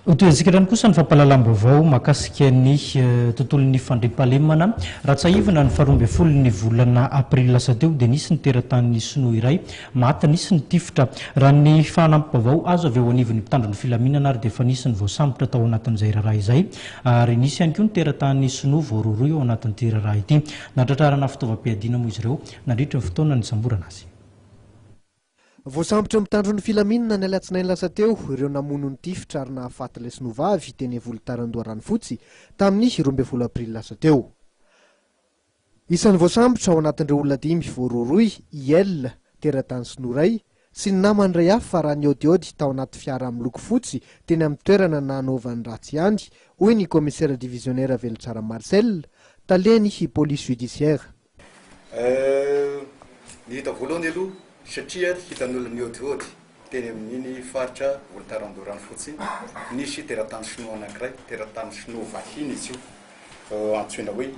Toezikirany kosa ny fampalalam-baovao mahakasika ny tontolon'ny fandriampahalemana Ratsahivana ny 12 volana aprila lasa teo dia nisy ny teratany sinoa iray maty nisy ny tifitra raha ny fanampim-baovao azo avy eo anivon'ny mpitandron'ny filaminana ary dia efa nisy ny voasambotra tao anatin'izay raharaha izay ary nisy ihany koa ny teratany sinoa voaroroy ao anatin'ity raharaha ity natratrarana fitaovam-piadiana moa izy ireo nandritra ny fotoana ny samborana azy. Voasambotra mitandron'ny filaminana ny alatsinainy lasa teo ireo namono ny tifitra ary nahafaty ilay sinovavy teny Volontarandoharany fotsy tamin'ny 12 aprila lasa teo. Isan'ny voasambotra ao anatin'ireo olona 5 voaroroy IL teratany sinoray sy ny namany iray hafa raha niodiody tao anaty fiara miloko fotsy teny amin'ny toerana nanaovan'ny ratsy ihany hoy ny commissaire divisionnaire Velotsara Marcel taleny police judiciaire. Ny hita voalohany aloha satria hitan'olona niodiody teny amin'iny faritra Volontarandoharany fotsy nisy teratany sinoa anankiray teratany sinoa vahiny izy io antsoina hoe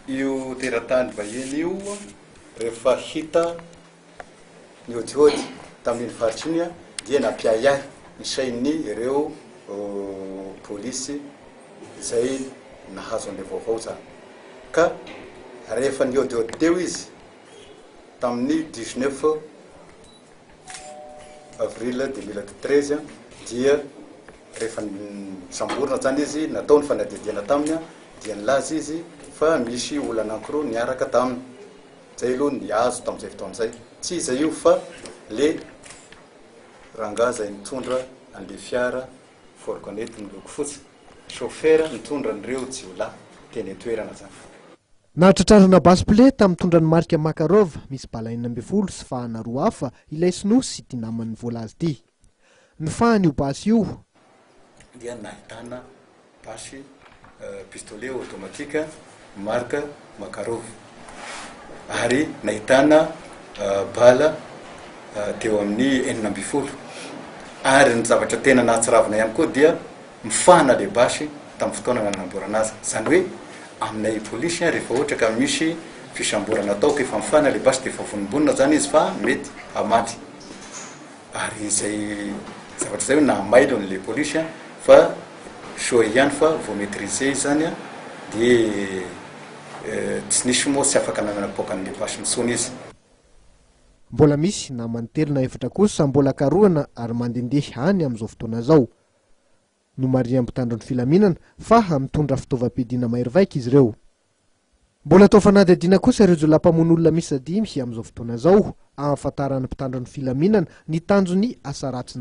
io teratany vahiny io rehefa hita niodiody tamin'iny faritra iny dia nampiahiahy ny sain'ny ireo polisy izay nahazo an'ilay vaovao zany ka rehefa niodiody teo izy tamin'ny 19 avril 2013 dia rehefa samborina zany izy natao ny fanadihadiana taminy dia nilaza izy fa misy olona anankiroa niaraka taminy zay aloha niazo tamin'izay fotoan'izay tsy izy io fa le rangahy zay nitondra an'le fiara forgonety miloko fotsy chauffeur nitondra an'ireo jiolahy teny an-toerana zany. Nahatratrarana basipile tamin'ny tondrany marika Makarov misy bala 12 sy fahana 2 hafa ilay sinoa sy ty naman'ny voalazy ty. Ny fahany io basy io dia nahitana basy pistolet automatique marka Makarov ary nahitana bala teo amin'ny 9 ary ny zavatra tena nahatsiravina ihany koa dia mifahana le basy tamin'ny fotoana nanamborana azy zany hoe aminay polisy rehefa ohatra ka misy fisamborana atao efa mifana le basy dia efa vonimbonina zany izy fa mety hamaty ary izay zavatra zay hoe nahamailo an'le polisy fa soa ihany fa vao maîtriser izy zany dia tsy nisy moa tsy afaka nananapoaka an'le basy mitsony izy. Mbola misy namany 3 na 4 kosa mbola karohana ary mandendeha any amin'izao fotoana zao. No maria mpitandron'ny filaminana fa mitondra fitaovam-piadiana mahery izy ireo. Mbola atao fanadihadiana kosa ireo jolampamon'olona misy 5 amin'izao fotoana zao ahafantarany mpitandron'ny filaminana ny tanjony asa ratsy